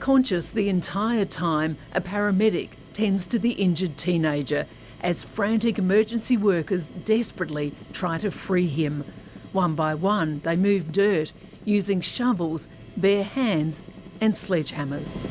Conscious the entire time, a paramedic tends to the injured teenager as frantic emergency workers desperately try to free him. One by one, they move dirt using shovels, bare hands and sledgehammers.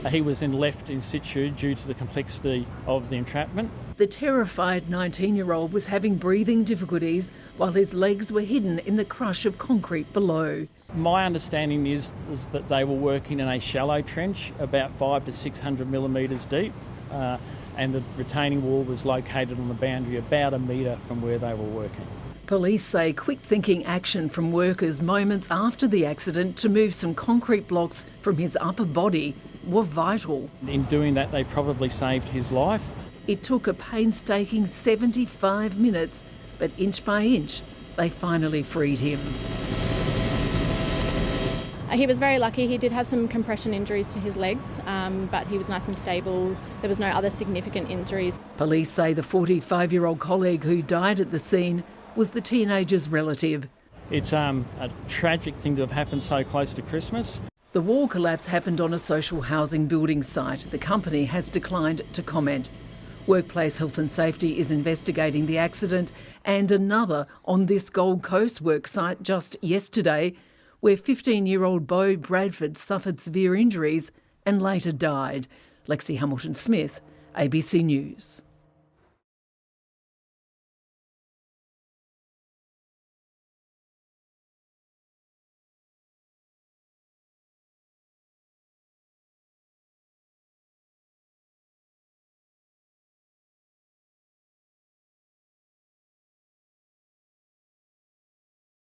He was then left in situ due to the complexity of the entrapment. The terrified 19-year-old was having breathing difficulties while his legs were hidden in the crush of concrete below. My understanding is that they were working in a shallow trench, about 500 to 600 millimetres deep, and the retaining wall was located on the boundary about a metre from where they were working. Police say quick-thinking action from workers moments after the accident to move some concrete blocks from his upper body were vital. In doing that, they probably saved his life. It took a painstaking 75 minutes, but inch by inch, they finally freed him. He was very lucky. He did have some compression injuries to his legs, but he was nice and stable. There was no other significant injuries. Police say the 45-year-old colleague who died at the scene was the teenager's relative. It's a tragic thing to have happened so close to Christmas. The wall collapse happened on a social housing building site. The company has declined to comment. Workplace Health and Safety is investigating the accident and another on this Gold Coast work site just yesterday, where 15-year-old Beau Bradford suffered severe injuries and later died. Lexi Hamilton-Smith, ABC News.